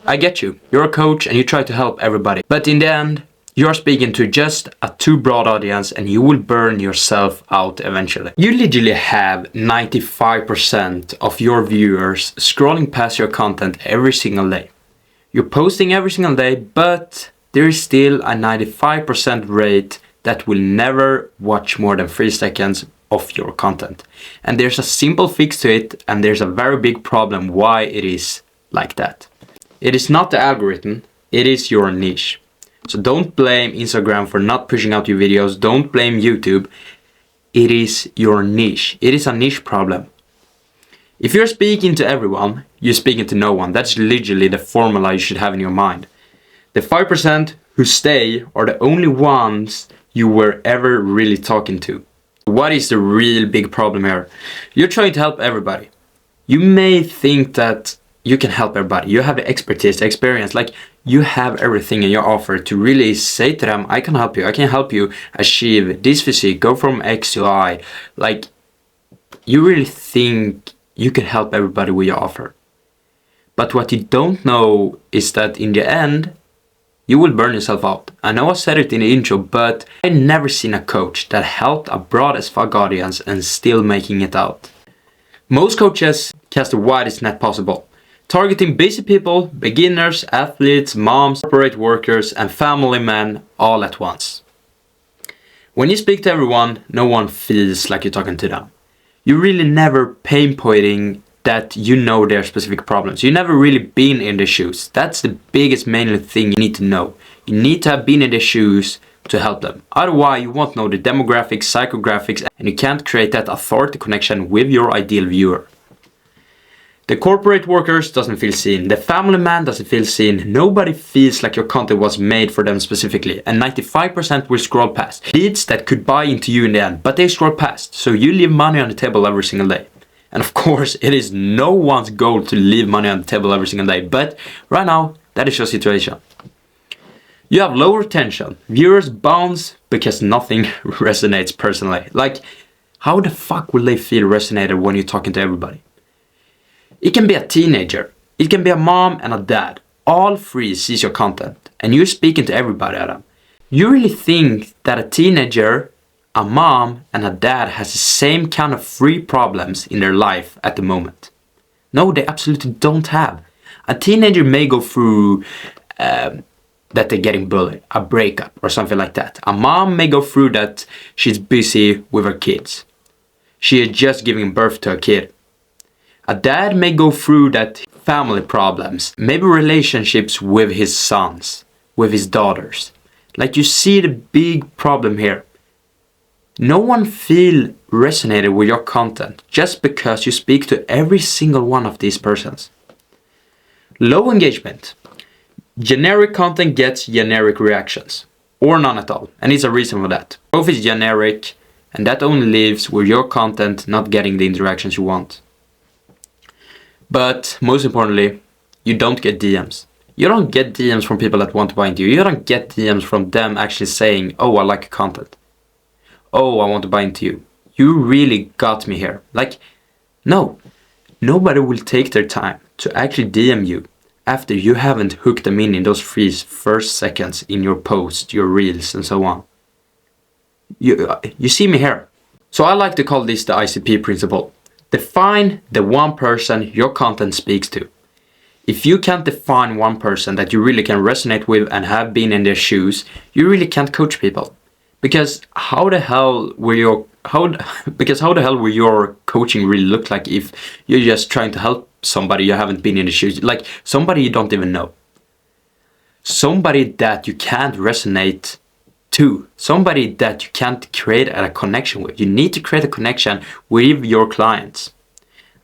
I get you. You're a coach and you try to help everybody. But in the end, you're speaking to just a too broad audience and you will burn yourself out eventually. You literally have 95% of your viewers scrolling past your content every single day. You're posting every single day, but there is still a 95% rate that will never watch more than 3 seconds of your content. And there's a simple fix to it, and there's a very big problem why it is like that. It is not the algorithm, it is your niche. So don't blame Instagram for not pushing out your videos, don't blame YouTube. It is your niche. It is a niche problem. If you're speaking to everyone, you're speaking to no one. That's literally the formula you should have in your mind. The 5% who stay are the only ones you were ever really talking to. What is the real big problem here? You're trying to help everybody. You may think that you can help everybody. You have the expertise, the experience, like you have everything in your offer to really say to them, I can help you. I can help you achieve this physique, go from X to Y. Like, you really think you can help everybody with your offer. But what you don't know is that in the end, you will burn yourself out. I know I said it in the intro, but I've never seen a coach that helped a broad as fuck audience and still making it out. Most coaches cast the widest net possible, targeting basic people, beginners, athletes, moms, corporate workers, and family men all at once. When you speak to everyone, no one feels like you're talking to them. You're really never pinpointing that you know their specific problems. You've never really been in their shoes. That's the biggest main thing you need to know. You need to have been in their shoes to help them. Otherwise, you won't know the demographics, psychographics, and you can't create that authority connection with your ideal viewer. The corporate workers doesn't feel seen. The family man doesn't feel seen. Nobody feels like your content was made for them specifically. And 95% will scroll past. Leads that could buy into you in the end, but they scroll past. So you leave money on the table every single day. And of course, it is no one's goal to leave money on the table every single day. But right now, that is your situation. You have low retention. Viewers bounce because nothing resonates personally. Like, how the fuck will they feel resonated when you're talking to everybody? It can be a teenager, it can be a mom and a dad. All three sees your content and you're speaking to everybody, Adam. You really think that a teenager, a mom and a dad has the same kind of three problems in their life at the moment? No, they absolutely don't have. A teenager may go through that they're getting bullied, a breakup or something like that. A mom may go through that she's busy with her kids. She is just giving birth to a kid. A dad may go through that family problems, maybe relationships with his sons, with his daughters. Like, you see the big problem here. No one feel resonated with your content just because you speak to every single one of these persons. Low engagement. Generic content gets generic reactions, or none at all, and it's a reason for that. Both is generic, and that only leaves with your content not getting the interactions you want. But most importantly, you don't get DMs. You don't get DMs from people that want to buy into you. You don't get DMs from them actually saying, oh, I like your content. Oh, I want to buy into you. You really got me here. Like, no. Nobody will take their time to actually DM you after you haven't hooked them in those first seconds in your post, your reels, and so on. You see me here. So I like to call this the ICP principle. Define the one person your content speaks to. If you can't define one person that you really can resonate with and have been in their shoes, you really can't coach people. Because how the hell will your coaching really look like if you're just trying to help somebody you haven't been in the shoes, like somebody you don't even know, somebody that you can't resonate to, somebody that you can't create a connection with. You need to create a connection with your clients.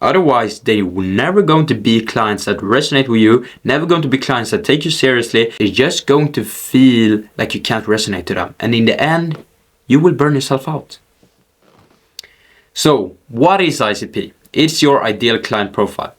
Otherwise, they will never going to be clients that resonate with you, never going to be clients that take you seriously. They're just going to feel like you can't resonate to them. And in the end, you will burn yourself out. So, what is ICP? It's your ideal client profile.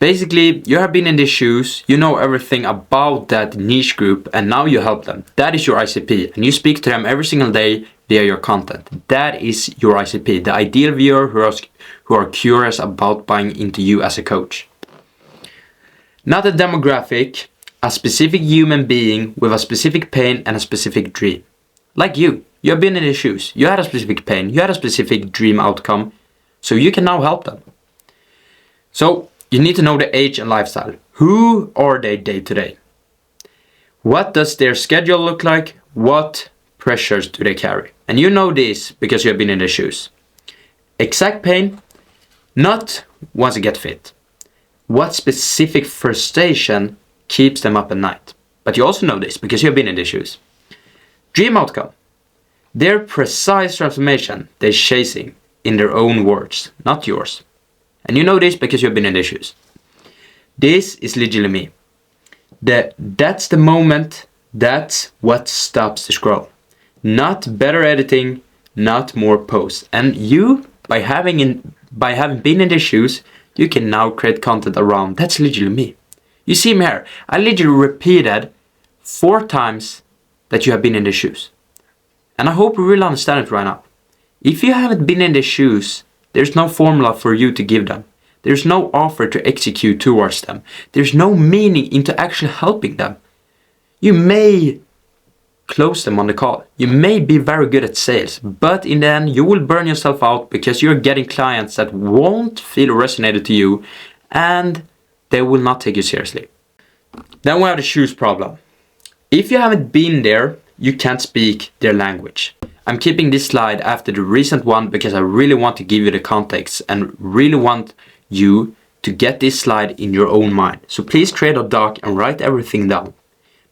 Basically, you have been in their shoes, you know everything about that niche group, and now you help them. That is your ICP, and you speak to them every single day via your content. That is your ICP, the ideal viewer who are curious about buying into you as a coach. Not a demographic, a specific human being with a specific pain and a specific dream. Like you have been in their shoes, you had a specific pain, you had a specific dream outcome, so you can now help them. So you need to know the age and lifestyle. Who are they day to day? What does their schedule look like? What pressures do they carry? And you know this because you have been in their shoes. Exact pain, not once you get fit. What specific frustration keeps them up at night? But you also know this because you have been in their shoes. Dream outcome, their precise transformation they're chasing in their own words, not yours. And you know this because you've been in their shoes. This is literally me. That's the moment, that's what stops the scroll. Not better editing, not more posts. And you, by having been in their shoes, you can now create content around. That's literally me. You see me here. I literally repeated 4 times that you have been in their shoes. And I hope you really understand it right now. If you haven't been in their shoes, there's no formula for you to give them. There's no offer to execute towards them. There's no meaning into actually helping them. You may close them on the call. You may be very good at sales, but in the end you will burn yourself out because you're getting clients that won't feel resonated to you and they will not take you seriously. Then we have the shoes problem. If you haven't been there, you can't speak their language. I'm keeping this slide after the recent one because I really want to give you the context and really want you to get this slide in your own mind. So please create a doc and write everything down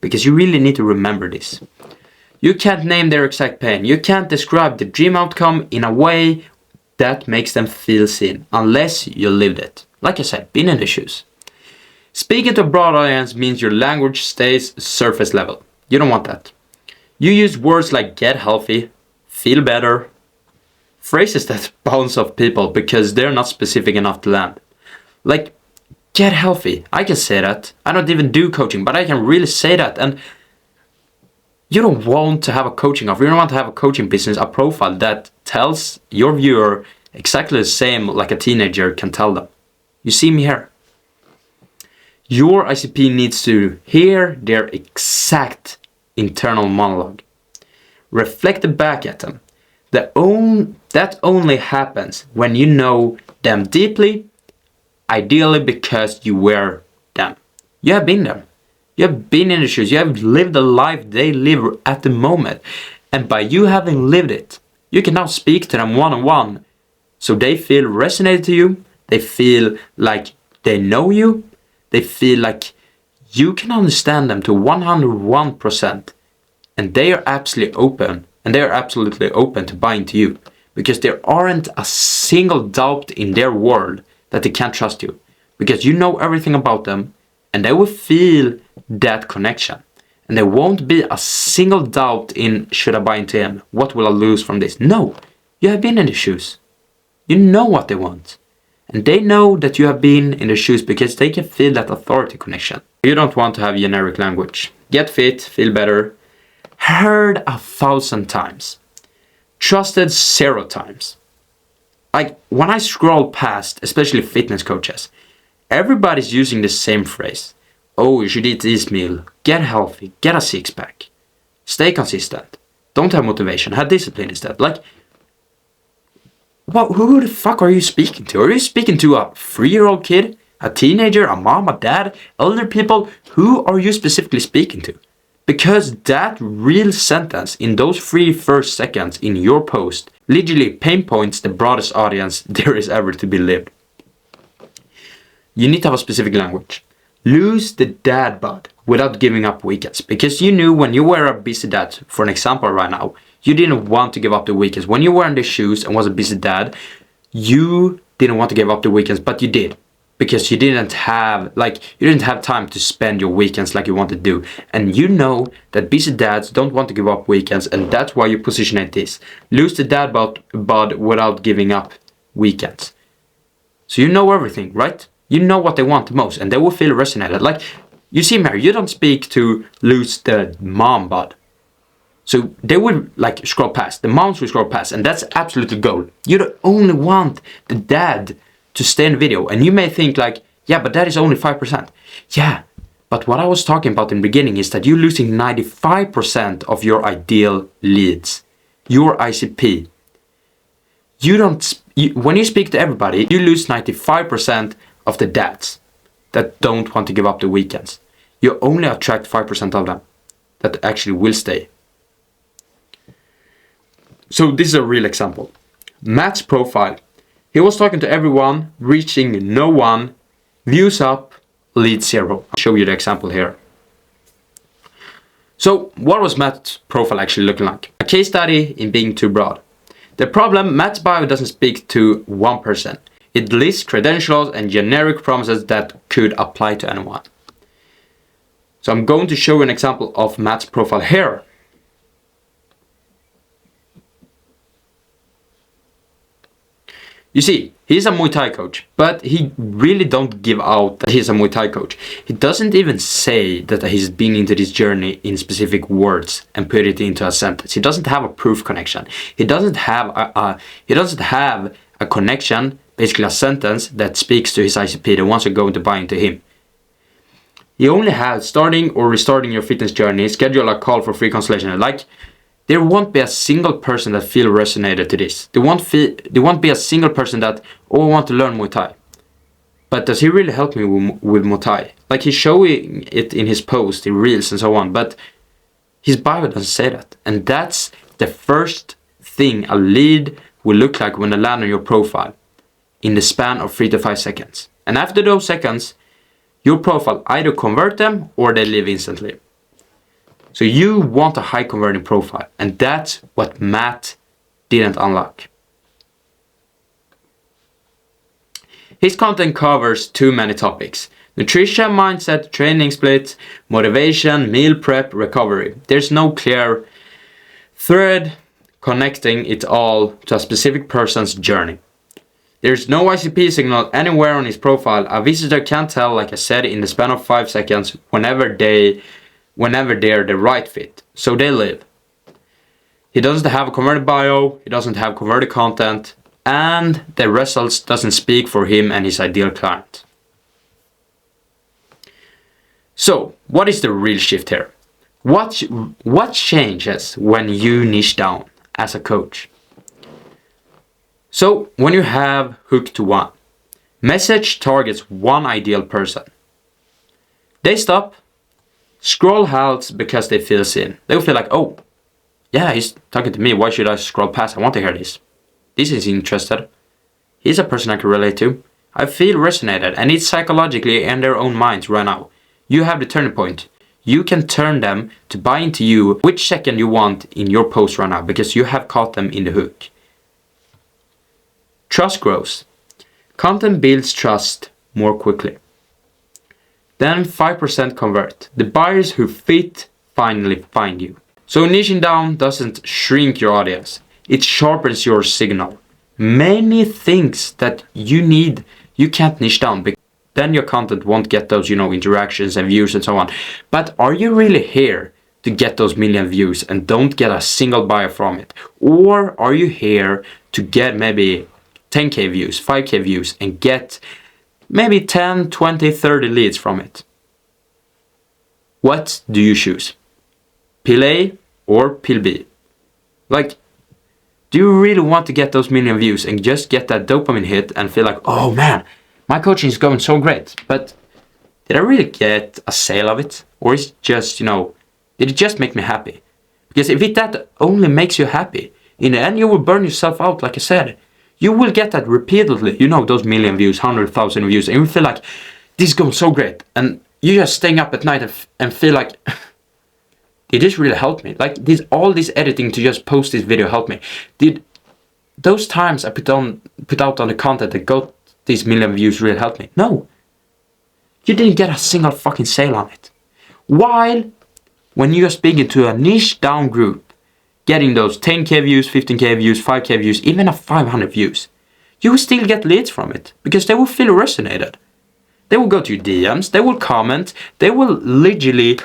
because you really need to remember this. You can't name their exact pain. You can't describe the dream outcome in a way that makes them feel seen unless you lived it. Like I said, been in the shoes. Speaking to a broad audience means your language stays surface level. You don't want that. You use words like get healthy, feel better, phrases that bounce off people because they're not specific enough to land. Like, get healthy. I can say that. I don't even do coaching, but I can really say that. And you don't want to have a coaching offer. You don't want to have a coaching business, a profile that tells your viewer exactly the same like a teenager can tell them. You see me here. Your ICP needs to hear their exact internal monologue. Reflect it back at them. That only happens when you know them deeply, ideally because you were them. You have been there. You have been in the shoes. You have lived the life they live at the moment. And by you having lived it, you can now speak to them one-on-one. So they feel resonated to you. They feel like they know you. They feel like you can understand them to 101%. And they are absolutely open. And they are absolutely open to buying to you. Because there aren't a single doubt in their world that they can't trust you. Because you know everything about them. And they will feel that connection. And there won't be a single doubt in should I buy into him? What will I lose from this? No. You have been in the shoes. You know what they want. And they know that you have been in the shoes because they can feel that authority connection. You don't want to have generic language. Get fit, feel better. Heard 1,000 times. Trusted 0 times. Like when I scroll past, especially fitness coaches, everybody's using the same phrase. Oh, you should eat this meal. Get healthy. Get a 6-pack. Stay consistent. Don't have motivation. Have discipline instead. Like, who the fuck are you speaking to? Are you speaking to a 3-year-old kid? A teenager? A mom? A dad? Elder people? Who are you specifically speaking to? Because that real sentence in those 3 first seconds in your post literally pinpoints the broadest audience there is ever to be lived. You need to have a specific language. Lose the dad bod without giving up weekends. Because you knew when you were a busy dad, for an example right now, you didn't want to give up the weekends. When you were in the shoes and was a busy dad, you didn't want to give up the weekends, but you did. Because you didn't have time to spend your weekends like you wanted to do. And you know that busy dads don't want to give up weekends, and that's why you position it this. Lose the dad bod without giving up weekends. So you know everything, right? You know what they want the most, and they will feel resonated. Like, you see, Mary, you don't speak to lose the mom bod. So they will like scroll past. The moms will scroll past, and that's absolutely gold. You don't only want the dad to stay in the video, and you may think like, yeah, but that is only 5%. Yeah, But what I was talking about in the beginning is that you're losing 95% of your ideal leads, your ICP. When you speak to everybody, you lose 95% of the dads that don't want to give up the weekends. You only attract 5% of them that actually will stay. So this is a real example. Matt's profile. He was talking to everyone, reaching no one, views up, lead 0. I'll show you the example here. So what was Matt's profile actually looking like? A case study in being too broad. The problem, Matt's bio doesn't speak to one person. It lists credentials and generic promises that could apply to anyone. So I'm going to show you an example of Matt's profile here. You see, he's a Muay Thai coach, but he really don't give out that he's a Muay Thai coach. He doesn't even say that he's been into this journey in specific words and put it into a sentence. He doesn't have a proof connection. He doesn't have a connection, basically a sentence that speaks to his ICP, the ones who are going to buy into him. He only has starting or restarting your fitness journey, schedule a call for free consultation. Like, there won't be a single person that feel resonated to this. There won't be a single person that, I want to learn Muay Thai. But does he really help me with Muay Thai? Like, he's showing it in his post, in reels and so on, but his bio doesn't say that. And that's the first thing a lead will look like when they land on your profile in the span of 3 to 5 seconds. And after those seconds, your profile either convert them or they leave instantly. So you want a high converting profile, and that's what Matt didn't unlock. His content covers too many topics: nutrition, mindset, training splits, motivation, meal prep, recovery. There's no clear thread connecting it all to a specific person's journey. There's no ICP signal anywhere on his profile. A visitor can't tell, like I said, in the span of 5 seconds whenever they're the right fit. So they live. He doesn't have a converted bio, he doesn't have converted content, and the results doesn't speak for him and his ideal client. So, what is the real shift here? What changes when you niche down as a coach? So, when you have hook to one, message targets one ideal person. They stop. Scroll halts because they feel seen. They will feel like, oh, yeah, he's talking to me. Why should I scroll past? I want to hear this. This is interested. He's a person I can relate to. I feel resonated, and it's psychologically in their own minds right now. You have the turning point. You can turn them to buy into you which second you want in your post right now because you have caught them in the hook. Trust grows. Content builds trust more quickly. Then 5% convert. The buyers who fit finally find you. So niching down doesn't shrink your audience. It sharpens your signal. Many things that you can't niche down because then your content won't get those, interactions and views and so on. But are you really here to get those million views and don't get a single buyer from it? Or are you here to get maybe 10k views, 5k views and get maybe 10, 20, 30 leads from it? What do you choose? Pill A or pill B? Like, do you really want to get those million views and just get that dopamine hit and feel like, oh man, my coaching is going so great, but did I really get a sale of it? Or is it just, did it just make me happy? Because if that only makes you happy, in the end you will burn yourself out, like I said. You will get that repeatedly, those million views, 100,000 views, and you feel like, this is going so great. And you're just staying up at night and feel like, did this really help me? Like, did all this editing to just post this video help me? Did those times I put out on the content that got these million views really help me? No. You didn't get a single fucking sale on it. While, when you're speaking to a niche down group, getting those 10k views, 15k views, 5k views, even a 500 views, you will still get leads from it because they will feel resonated. They will go to your DMs, they will comment, they will literally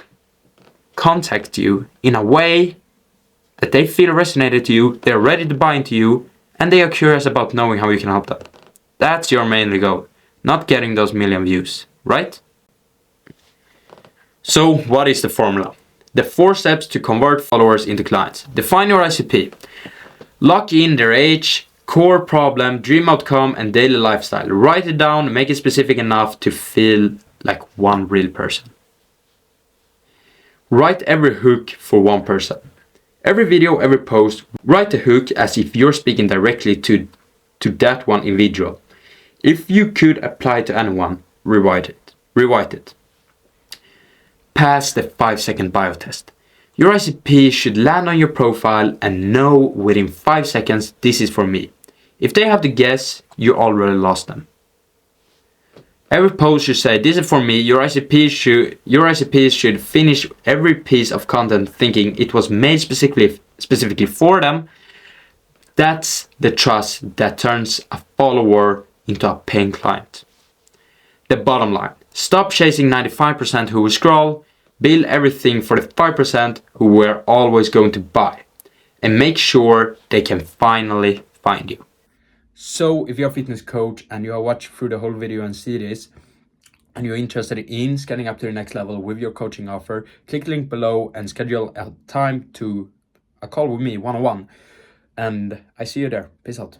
contact you in a way that they feel resonated to you, they're ready to buy into you, and they are curious about knowing how you can help them. That's your mainly goal, not getting those million views, right? So what is the formula? The 4 steps to convert followers into clients. Define your ICP. Lock in their age, core problem, dream outcome, and daily lifestyle. Write it down, make it specific enough to feel like one real person. Write every hook for one person. Every video, every post, write the hook as if you're speaking directly to that one individual. If you could apply to anyone, rewrite it. Pass the 5-second bio test. Your ICP should land on your profile and know within 5 seconds this is for me. If they have to guess, you already lost them. Every post should say this is for me. Your ICP should finish every piece of content thinking it was made specifically for them. That's the trust that turns a follower into a paying client. The bottom line. Stop chasing 95% who will scroll. Build everything for the 5% who were always going to buy. And make sure they can finally find you. So if you're a fitness coach and you are watching through the whole video and see this, and you're interested in scaling up to the next level with your coaching offer, click the link below and schedule a time to a call with me one-on-one. And I see you there. Peace out.